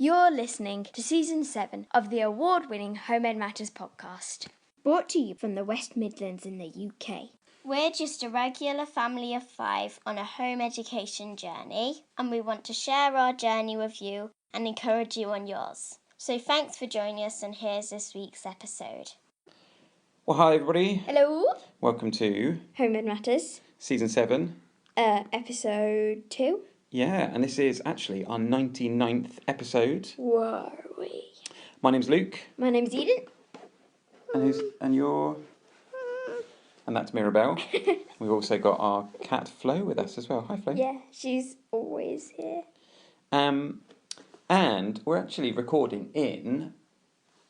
You're listening to Season 7 of the award-winning Homemade Matters podcast. Brought to you from the West Midlands in the UK. We're just a regular family of 5 on a home education journey, and we want to share our journey with you and encourage you on yours. So thanks for joining us, and here's this week's episode. Well, hi everybody. Hello. Welcome to Homemade Matters. Season 7. Episode 2. Yeah, and this is actually our 99th episode. Were we? My name's Luke. My name's Eden. And you're... And that's Mirabelle. We've also got our cat Flo with us as well. Hi Flo. Yeah, she's always here. And we're actually recording in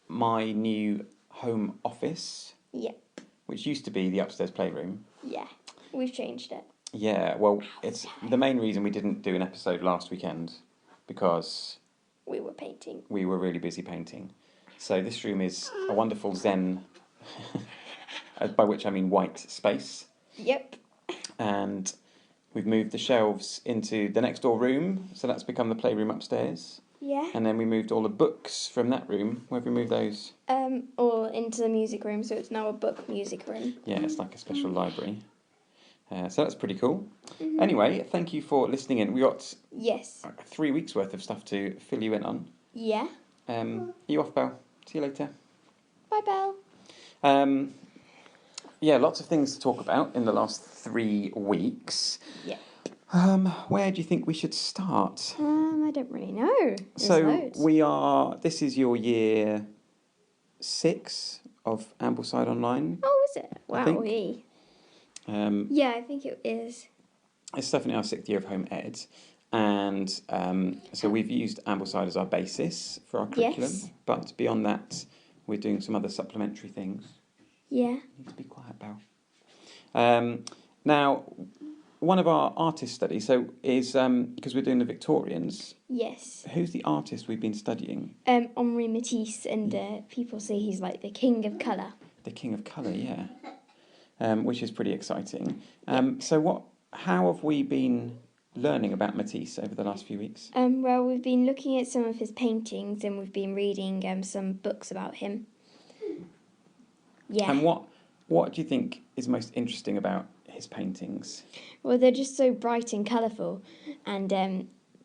my new home office. Yep. Which used to be the upstairs playroom. Yeah, we've changed it. Yeah, well, it's the main reason we didn't do an episode last weekend because... We were painting. We were really busy painting. So this room is a wonderful zen, by which I mean white space. Yep. And we've moved the shelves into the next door room, so that's become the playroom upstairs. Yeah. And then we moved all the books from that room. Where have we moved those? All into the music room, so it's now a book music room. Yeah, it's like a special library. So that's pretty cool. Mm-hmm. Anyway, thank you for listening in. We got 3 weeks worth of stuff to fill you in on. Yeah. You off, Belle? See you later. Bye, Belle. Yeah, lots of things to talk about in the last 3 weeks. Yeah. Where do you think we should start? I don't really know. There's loads. This is your year 6 of Ambleside Online. Oh, is it? Wow. I think. Yeah, I think it is. It's definitely our 6th year of home ed. And so we've used Ambleside as our basis for our curriculum. Yes. But beyond that, we're doing some other supplementary things. Yeah. You need to be quiet, Belle. Now, one of our artist studies, so is, because we're doing the Victorians. Yes. Who's the artist we've been studying? Henri Matisse, and people say he's like the king of colour. The king of colour, yeah. Which is pretty exciting. So how have we been learning about Matisse over the last few weeks? Well, we've been looking at some of his paintings, and we've been reading some books about him. Yeah. And what do you think is most interesting about his paintings? Well, they're just so bright and colourful, and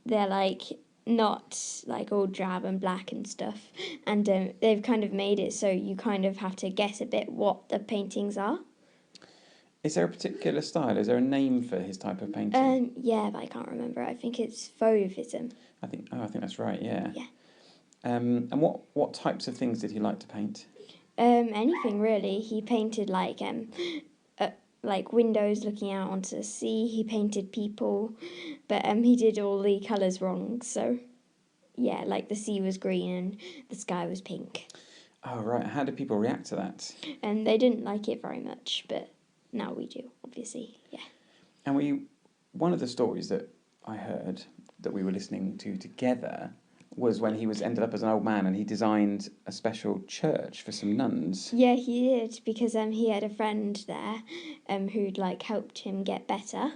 they're like not like all drab and black and stuff, and they've kind of made it so you kind of have to guess a bit what the paintings are. Is there a particular style? Is there a name for his type of painting? Yeah, but I can't remember. I think it's fauvism. I think that's right. Yeah. Yeah. And what types of things did he like to paint? Anything really. He painted like windows looking out onto the sea. He painted people, but he did all the colours wrong. So, yeah, like the sea was green and the sky was pink. Oh right. How did people react to that? And they didn't like it very much, but now we do, obviously. Yeah. And one of the stories that I heard that we were listening to together was when he ended up as an old man and he designed a special church for some nuns. Yeah, he did, because he had a friend there who'd like helped him get better,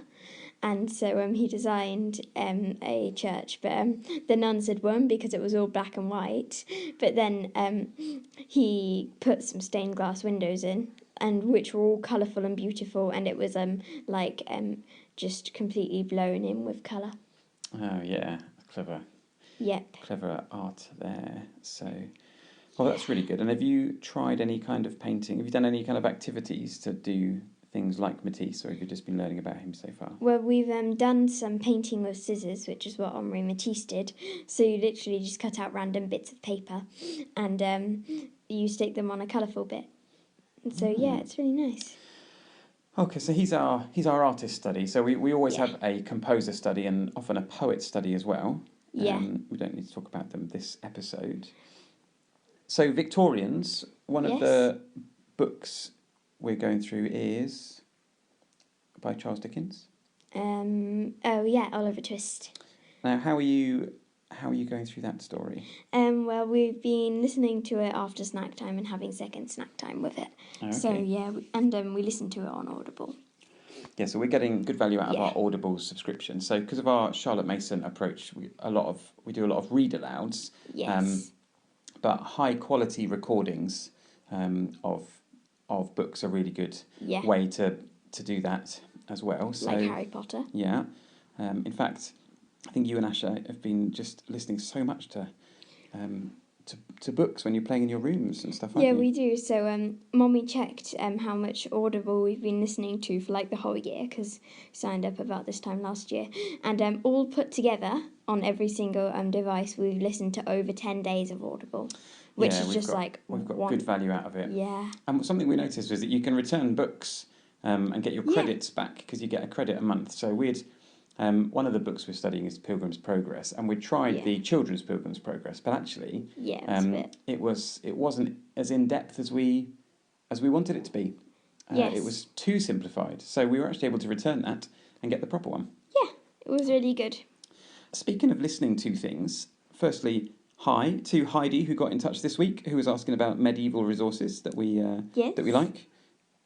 and so he designed a church, but the nuns had won because it was all black and white. But then he put some stained glass windows in, and which were all colourful and beautiful, and it was just completely blown in with colour. Oh yeah, clever. Yep. Clever art there. So, well, that's really good. And have you tried any kind of painting? Have you done any kind of activities to do things like Matisse, or have you just been learning about him so far? Well, we've done some painting with scissors, which is what Henri Matisse did. So you literally just cut out random bits of paper, and you stick them on a colourful bit. And so yeah, it's really nice. Okay, so he's our artist study. So we always have a composer study and often a poet study as well. Yeah. We don't need to talk about them this episode. So Victorians, one of the books we're going through is by Charles Dickens. Oliver Twist. Now, how are you going through that story? Well, we've been listening to it after snack time and having second snack time with it. Okay. So yeah, and we listened to it on Audible. Yeah, so we're getting good value out of our Audible subscription. So because of our Charlotte Mason approach, we do a lot of read alouds. Yes. But high quality recordings of books are a really good way to do that as well. So, like Harry Potter. Yeah. In fact, I think you and Asha have been just listening so much to books when you're playing in your rooms and stuff, aren't you? Yeah, we do. So, Mommy checked how much Audible we've been listening to for like the whole year, because signed up about this time last year, and all put together on every single device, we've listened to over 10 days of Audible, which is just we've got good value out of it. Yeah. And something we noticed was that you can return books and get your credits back, because you get a credit a month. So one of the books we're studying is Pilgrim's Progress, and we tried the Children's Pilgrim's Progress, but actually, it wasn't as in depth as we wanted it to be. It was too simplified, so we were actually able to return that and get the proper one. Yeah, it was really good. Speaking of listening to things, firstly, hi to Heidi, who got in touch this week, who was asking about medieval resources that we like.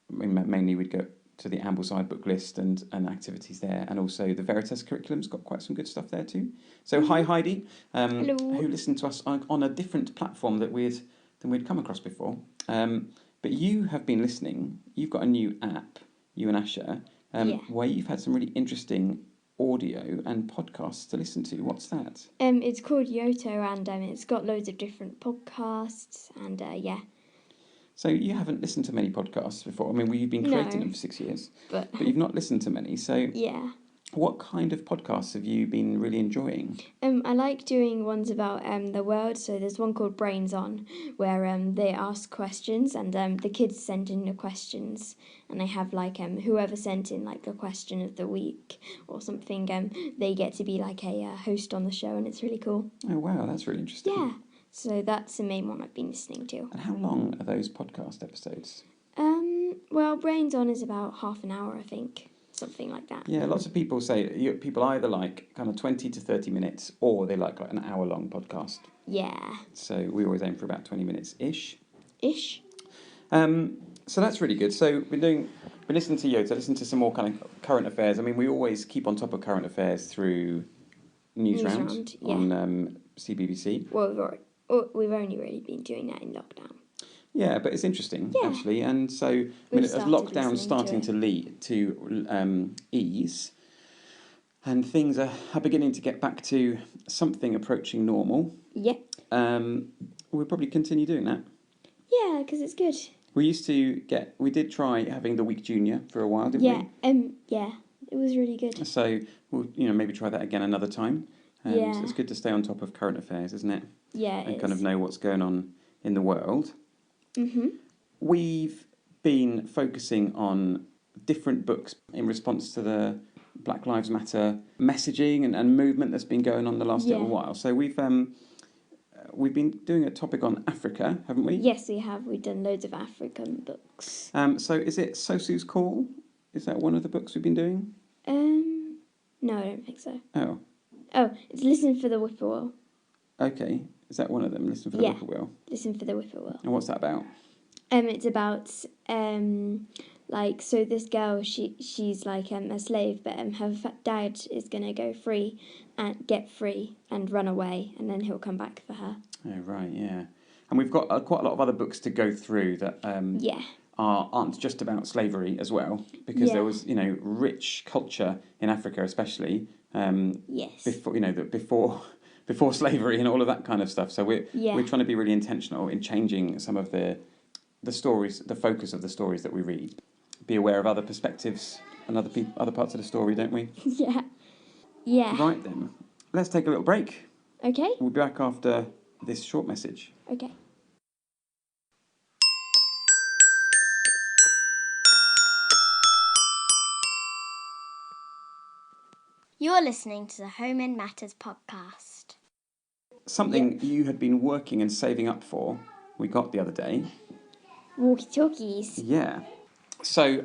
I mean, mainly we'd go to the Ambleside book list and activities there, and also the Veritas curriculum's got quite some good stuff there too. So hi Heidi, who listened to us on a different platform than we'd come across before. But you have been listening. You've got a new app, you and Asha, where you've had some really interesting audio and podcasts to listen to. What's that? It's called Yoto, and it's got loads of different podcasts, and So you haven't listened to many podcasts before. I mean, you've been creating them for 6 years, but you've not listened to many. So what kind of podcasts have you been really enjoying? I like doing ones about the world. So there's one called Brains On, where they ask questions, and the kids send in the questions, and they have like whoever sent in like the question of the week or something. They get to be like a host on the show, and it's really cool. Oh wow, that's really interesting. Yeah. So that's the main one I've been listening to. And how long are those podcast episodes? Well, Brains On is about half an hour, I think. Something like that. Yeah, lots of people say people either like kind of 20 to 30 minutes, or they like an hour-long podcast. Yeah. So we always aim for about 20 minutes-ish. So that's really good. So we're listening to Yoto, listening to some more kind of current affairs. I mean, we always keep on top of current affairs through Newsround on CBBC. Well, we've only really been doing that in lockdown. Yeah, but it's interesting actually, and so I mean, as lockdown's starting to ease, and things are beginning to get back to something approaching normal. Yeah. We'll probably continue doing that. Yeah, because it's good. We did try having the Week Junior for a while, didn't we? Yeah, it was really good. So we'll maybe try that again another time. So it's good to stay on top of current affairs, isn't it? Yeah, and kind of know what's going on in the world. Mm-hmm. We've been focusing on different books in response to the Black Lives Matter messaging and movement that's been going on the last little while. So we've been doing a topic on Africa, haven't we? Yes, we have. We've done loads of African books. So is it Sosu's Call? Is that one of the books we've been doing? No, I don't think so. Oh, it's Listen for the Whippoorwill. Okay. Is that one of them? Listen for the Whippoorwill. Listen for the Whippoorwill. And what's that about? It's about so this girl, she's like a slave, but her dad is gonna go free and get free and run away, and then he'll come back for her. Oh right, yeah. And we've got quite a lot of other books to go through that aren't just about slavery as well, because there was rich culture in Africa, especially before slavery and all of that kind of stuff. So we're trying to be really intentional in changing some of the stories, the focus of the stories that we read. Be aware of other perspectives and other parts of the story, don't we? Yeah. Right then, let's take a little break. Okay. We'll be back after this short message. Okay. You're listening to the Home in Matters podcast. Something you had been working and saving up for, we got the other day. Walkie-talkies. Yeah. So,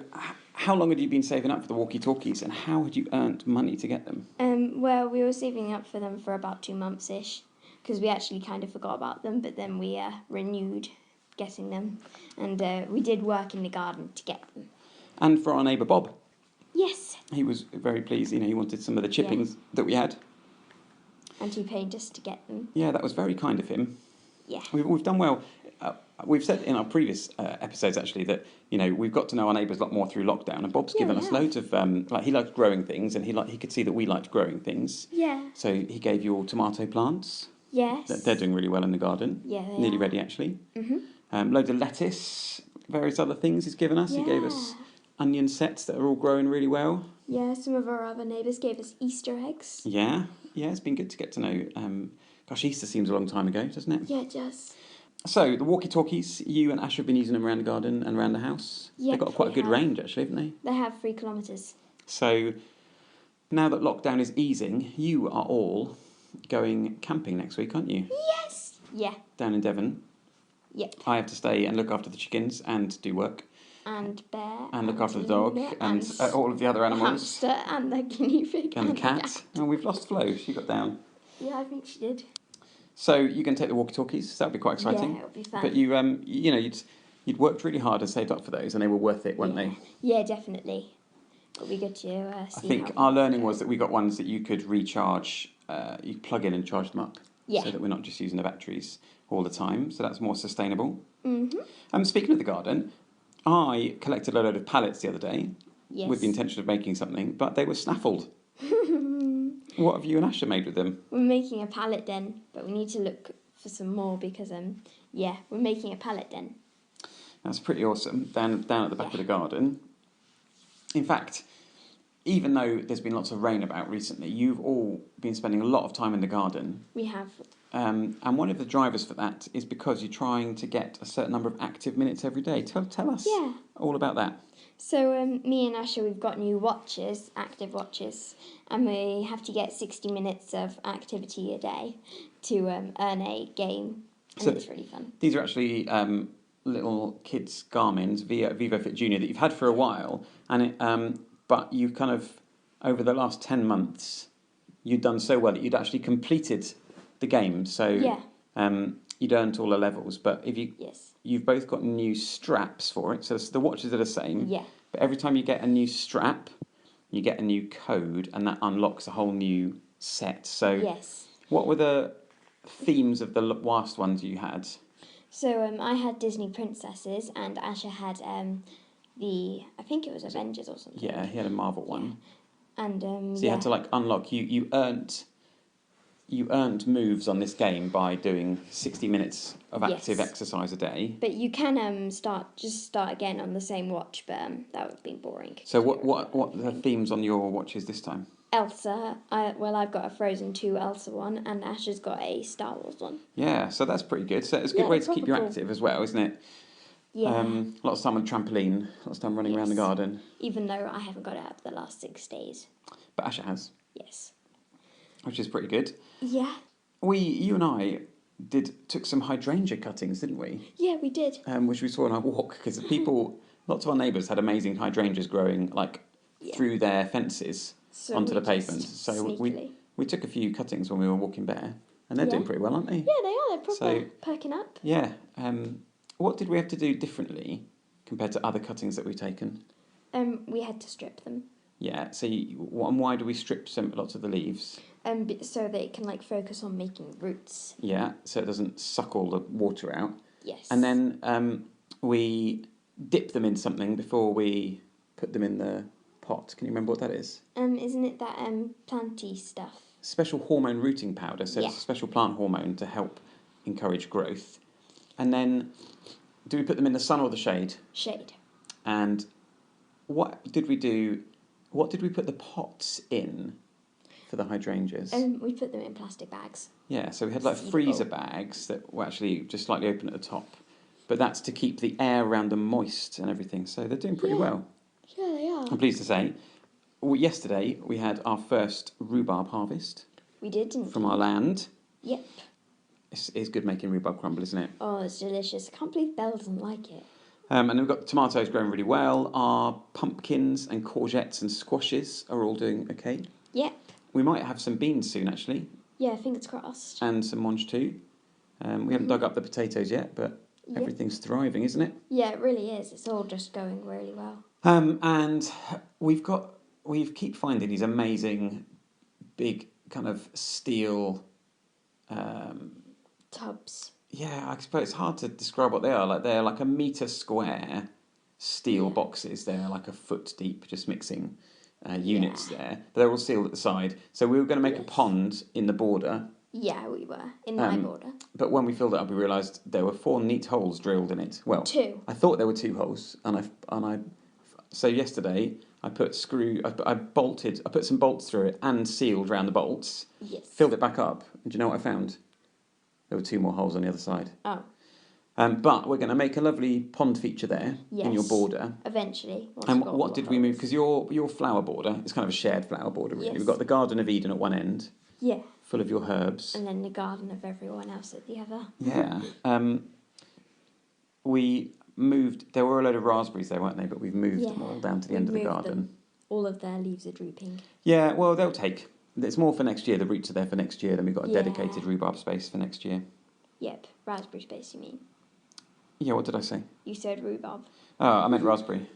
how long had you been saving up for the walkie-talkies, and how had you earned money to get them? Well, we were saving up for them for about 2 months-ish, because we actually kind of forgot about them, but then we renewed getting them, and we did work in the garden to get them. And for our neighbour Bob. Yes. He was very pleased. He wanted some of the chippings that we had. And he paid us to get them. Yeah, that was very kind of him. Yeah. We've done well. We've said in our previous episodes, actually, that, we've got to know our neighbours a lot more through lockdown. And Bob's given us loads of, he likes growing things, and he could see that we liked growing things. Yeah. So he gave you all tomato plants. Yes. They're doing really well in the garden. Yeah, they Nearly are. ready, actually. Mm-hmm. Loads of lettuce, various other things he's given us. Yeah. He gave us onion sets that are all growing really well. Yeah, some of our other neighbours gave us Easter eggs. Yeah, it's been good to get to know. Easter seems a long time ago, doesn't it? Yeah, it does. So, the walkie-talkies, you and Ash have been using them around the garden and around the house. Yep, They've got quite a good range, actually, haven't they? They have 3 kilometres. So, now that lockdown is easing, you are all going camping next week, aren't you? Yes! Yeah. Down in Devon. Yep. I have to stay and look after the chickens and do work. And bear. And look after the dog and all of the other animals. The hamster and the guinea pig. And the cat. And we've lost Flo, she got down. Yeah, I think she did. So you're going to take the walkie-talkies. So that'll be quite exciting. Yeah, it'll be fun. But you'd worked really hard and saved up for those, and they were worth it, weren't they? Yeah, definitely. It'll be good to see. I think our learning was that we got ones that you could recharge. You plug in and charge them up. Yeah. So that we're not just using the batteries all the time. So that's more sustainable. Mm-hmm. Speaking of the garden, I collected a load of pallets the other day with the intention of making something, but they were snaffled. What have you and Asha made with them? We're making a pallet den, but we need to look for some more because we're making a pallet den. That's pretty awesome. Down at the back of the garden. In fact, even though there's been lots of rain about recently, you've all been spending a lot of time in the garden. We have. And one of the drivers for that is because you're trying to get a certain number of active minutes every day. Tell us all about that. So me and Asha, we've got new watches, active watches, and we have to get 60 minutes of activity a day to earn a game, and so it's really fun. These are actually little kids' Garmin's Vivo Fit Junior that you've had for a while, and but you've kind of, over the last 10 months, you'd done so well that you'd actually completed the game. So you'd earned all the levels, but you've both got new straps for it, so the watches are the same. Yeah. But every time you get a new strap, you get a new code, and that unlocks a whole new set. So what were the themes of the last ones you had? So I had Disney princesses, and Asha had I think it was Avengers or something. Yeah, he had a Marvel one. And so you had to unlock. You earned moves on this game by doing 60 minutes of active exercise a day. But you can start again on the same watch, but that would be boring. So what are the themes on your watches this time? Elsa. I've got a Frozen 2 Elsa one, and Asha's got a Star Wars one. Yeah, so that's pretty good. So it's a good way to keep you active as well, isn't it? Yeah. Lots of time on trampoline, lots of time running around the garden. Even though I haven't got it out for the last 6 days. But Asha has. Yes. Which is pretty good. Yeah. You and I took some hydrangea cuttings, didn't we? Yeah, we did. Which we saw on our walk, because lots of our neighbours had amazing hydrangeas growing through their fences onto the pavement. So we took a few cuttings when we were walking bare, and they're doing pretty well, aren't they? Yeah, they are. They're proper perking up. Yeah. What did we have to do differently compared to other cuttings that we've taken? We had to strip them. Yeah. So why do we strip lots of the leaves? So that it can focus on making roots. Yeah, so it doesn't suck all the water out. Yes. And then we dip them in something before we put them in the pot. Can you remember what that is? Isn't it that planty stuff? Special hormone rooting powder. So it's a special plant hormone to help encourage growth. And then, do we put them in the sun or the shade? Shade. And what did we do? What did we put the pots in for the hydrangeas? We put them in plastic bags. Yeah, so we had freezer bags that were actually just slightly open at the top. But that's to keep the air around them moist and everything. So they're doing pretty well. Yeah, they are. I'm pleased to say. Yesterday, we had our first rhubarb harvest. We did, didn't we? From our land. Yep. It's good making rhubarb crumble, isn't it? Oh, it's delicious. I can't believe Belle doesn't like it. And we've got tomatoes growing really well. Our pumpkins and courgettes and squashes are all doing okay. Yep. We might have some beans soon, actually. Yeah, fingers crossed. And some mange too. We haven't dug up the potatoes yet, but everything's thriving, isn't it? Yeah, it really is. It's all just going really well. And we've got we keep finding these amazing big kind of steel tubs. Yeah, I suppose it's hard to describe what they are. Like they're like a metre square steel boxes. They're like a foot deep, just mixing units there. But they're all sealed at the side. So we were going to make a pond in the border. Yeah, we were in my border. But when we filled it up, we realised there were 4 neat holes drilled in it. Well, 2. I thought there were 2 holes, so yesterday I put I put some bolts through it and sealed round the bolts. Yes. Filled it back up, and do you know what I found? There were 2 more holes on the other side. Oh. But we're going to make a lovely pond feature there in your border. Eventually. And what did we move? Because your flower border is kind of a shared flower border, really. Yes. We've got the Garden of Eden at one end. Yeah. Full of your herbs. And then the garden of everyone else at the other. Yeah. We moved. There were a load of raspberries there, weren't they? But we've moved them all down to the end of the garden. Them. All of their leaves are drooping. Yeah, well, they'll take. It's more for next year. The roots are there for next year. Then we've got a dedicated rhubarb space for next year. Yep, raspberry space, you mean? Yeah, what did I say? You said rhubarb. Oh, I meant raspberry.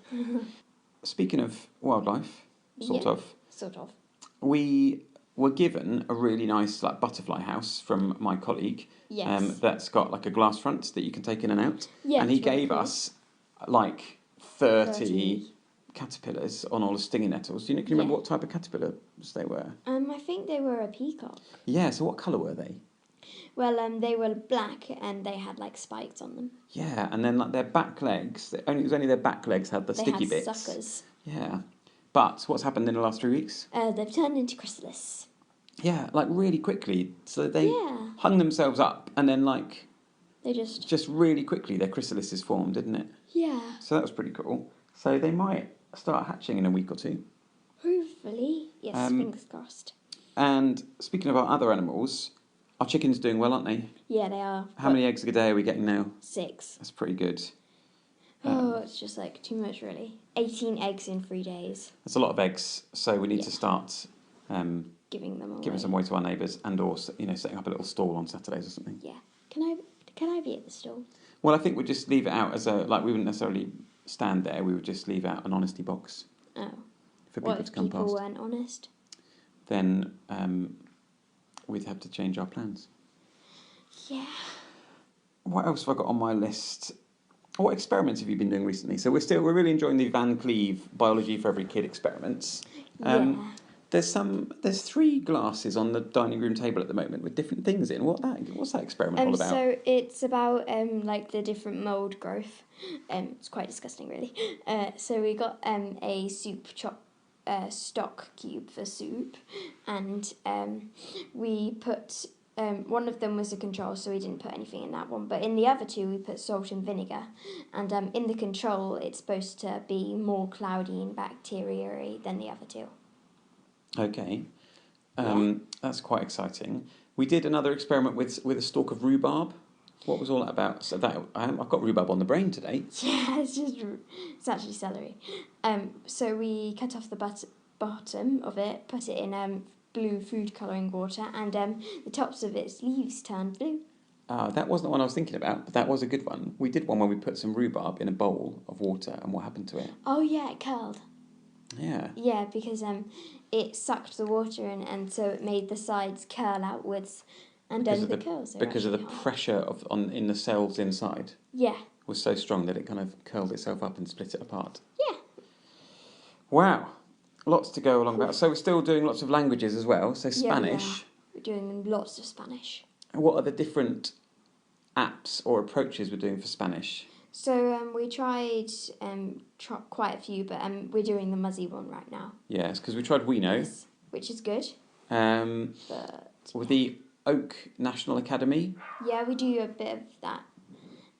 Speaking of wildlife, sort of. We were given a really nice butterfly house from my colleague. Yes. That's got like a glass front that you can take in and out. Yeah, and he gave us like 30 caterpillars on all the stinging nettles. Can you remember what type of caterpillars they were? I think they were a peacock. Yeah, so what colour were they? Well, they were black and they had like spikes on them. Yeah, and then like their back legs, it was only their back legs had the sticky bits. They had suckers. Yeah. But what's happened in the last 3 weeks? They've turned into chrysalis. Yeah, like really quickly. So they hung themselves up and then like... They just really quickly their chrysalises formed, didn't it? Yeah. So that was pretty cool. So they might start hatching in a week or 2. Hopefully. Yes, fingers crossed. And speaking of our other animals, our chickens are doing well, aren't they? Yeah, they are. How many eggs a day are we getting now? 6. That's pretty good. It's just like too much, really. 18 eggs in 3 days. That's a lot of eggs, so we need to start giving them away. Giving some away to our neighbours, and also setting up a little stall on Saturdays or something. Yeah. Can I be at the stall? Well, I think we'd just leave it out as we wouldn't necessarily stand there. We would just leave out an honesty box. Oh. For people to come past. What if people weren't honest? Then we'd have to change our plans. Yeah. What else have I got on my list? What experiments have you been doing recently? So we're really enjoying the Van Cleve Biology for Every Kid experiments. There's 3 glasses on the dining room table at the moment with different things in. What's that experiment all about? So it's about like the different mould growth. It's quite disgusting, really. So we got a soup stock cube for soup, and we put. One of them was a control, so we didn't put anything in that one. But in the other 2, we put salt and vinegar. And in the control, it's supposed to be more cloudy and bacteria-y than the other 2. Okay. That's quite exciting. We did another experiment with a stalk of rhubarb. What was all that about? So I've got rhubarb on the brain today. Yeah, it's actually celery. So we cut off the bottom of it, put it in blue food colouring water, and the tops of its leaves turned blue. That wasn't the one I was thinking about, but that was a good one. We did one where we put some rhubarb in a bowl of water, and what happened to it? Oh yeah, it curled. Yeah. Yeah, because it sucked the water in, and so it made the sides curl outwards, and then the curls. Because of the pressure in the cells inside. Yeah. Was so strong that it kind of curled itself up and split it apart. Yeah. Wow. Lots to go along about. So we're still doing lots of languages as well. So Spanish. Yeah, we're doing lots of Spanish. What are the different apps or approaches we're doing for Spanish? So we tried quite a few, but we're doing the Muzzy one right now. Yes, because we tried We Know. Yes, which is good. With the Oak National Academy. Yeah, we do a bit of that.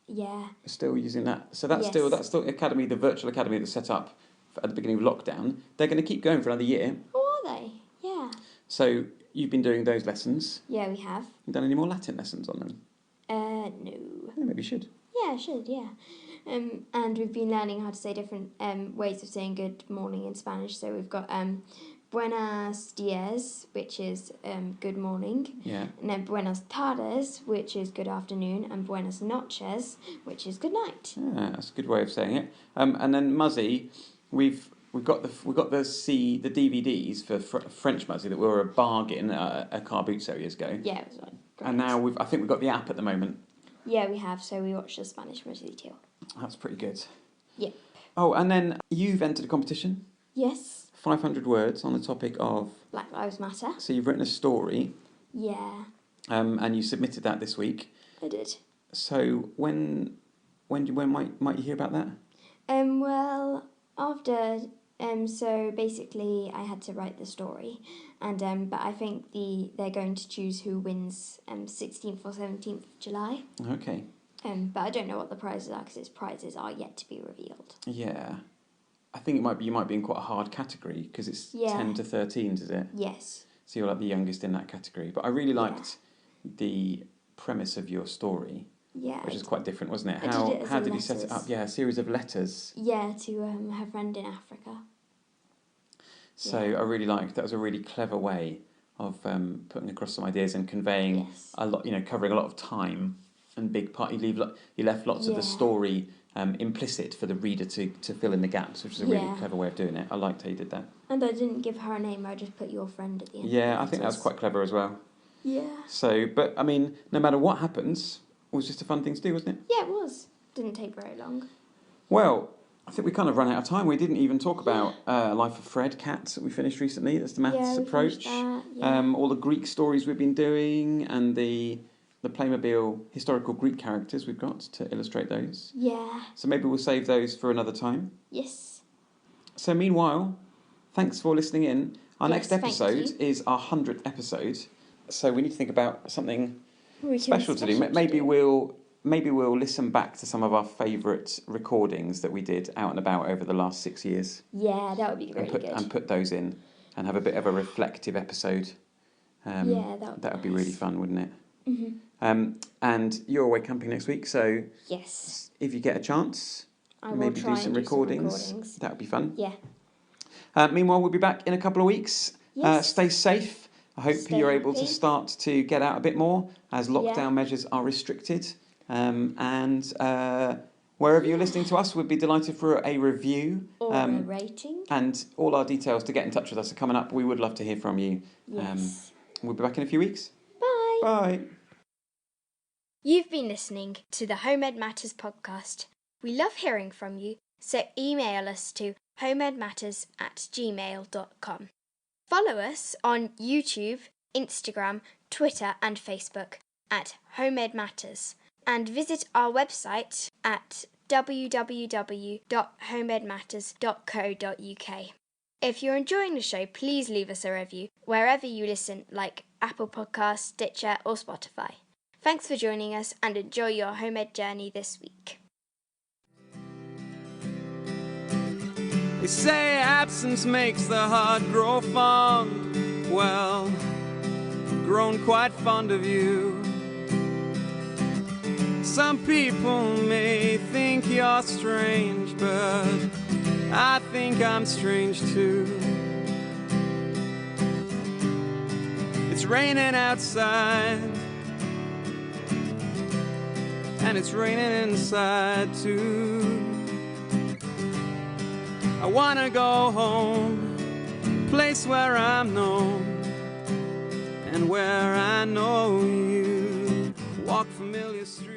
Yeah. We're still using that. So that's still the academy, the virtual academy that's set up at the beginning of lockdown. They're going to keep going for another year. Oh, are they? Yeah. So you've been doing those lessons. Yeah, we have. You done any more Latin lessons on them? No. Yeah, maybe you should. Yeah, I should, yeah. And we've been learning how to say different ways of saying good morning in Spanish. So we've got buenos dias, which is good morning. Yeah. And then buenas tardes, which is good afternoon. And buenas noches, which is good night. Yeah, that's a good way of saying it. And then Muzzy, we've we got the DVDs for French Muzzy that were a bargain at a car boot sale years ago. Yeah, it was like great. And now I think we've got the app at the moment. Yeah, we have. So we watched the Spanish Muzzy too. That's pretty good. Yep. Oh, and then you've entered a competition. Yes. 500 words on the topic of Black Lives Matter. So you've written a story. Yeah. And you submitted that this week. I did. So when might you hear about that? Well, after so basically I had to write the story, and but I think they're going to choose who wins 16th or 17th of July. Okay. But I don't know what the prizes are because its prizes are yet to be revealed. Yeah. I think you might be in quite a hard category because it's 10 to 13, is it? Yes. So you're like the youngest in that category. But I really liked the premise of your story. Yeah. Which is quite different, wasn't it? How did you set it up? Yeah, a series of letters. Yeah, to her friend in Africa. So I really liked that. Was a really clever way of putting across some ideas and conveying a lot. Covering a lot of time and big part. You left lots of the story implicit for the reader to fill in the gaps, which is a really clever way of doing it. I liked how you did that. And I didn't give her a name. I just put your friend at the end. Yeah, I think that was quite clever as well. Yeah. So, but I mean, no matter what happens, it was just a fun thing to do, wasn't it? Yeah, it was. Didn't take very long. Well, I think we kind of run out of time. We didn't even talk about Life of Fred, Cats, that we finished recently. That's the maths approach. All the Greek stories we've been doing and the Playmobil historical Greek characters we've got to illustrate those. Yeah. So maybe we'll save those for another time. Yes. So meanwhile, thanks for listening in. Our next episode is our 100th episode. So we need to think about something special to do. Maybe we'll listen back to some of our favourite recordings that we did out and about over the last 6 years. Yeah, that would be really good. And put those in and have a bit of a reflective episode. That would be really fun, wouldn't it? Mm-hmm. And you're away camping next week, so if you get a chance, maybe do some recordings. That would be fun. Yeah. Meanwhile, we'll be back in a couple of weeks. Yes. Stay safe. I hope you're able to start to get out a bit more as lockdown measures are restricted. And wherever you're listening to us, we'd be delighted for a review. Or a rating. And all our details to get in touch with us are coming up. We would love to hear from you. Yes. We'll be back in a few weeks. Bye. Bye. You've been listening to the Homemade Matters podcast. We love hearing from you, so email us to homemade@gmail.com. Follow us on YouTube, Instagram, Twitter and Facebook at Homemade Matters, and visit our website at www.homemadematters.co.uk. If you're enjoying the show, please leave us a review wherever you listen, like Apple Podcasts, Stitcher or Spotify. Thanks for joining us and enjoy your homemade journey this week. They say absence makes the heart grow fond. Well, I've grown quite fond of you. Some people may think you're strange, but I think I'm strange too. It's raining outside, and it's raining inside too. I wanna go home, a place where I'm known, and where I know you. Walk familiar streets.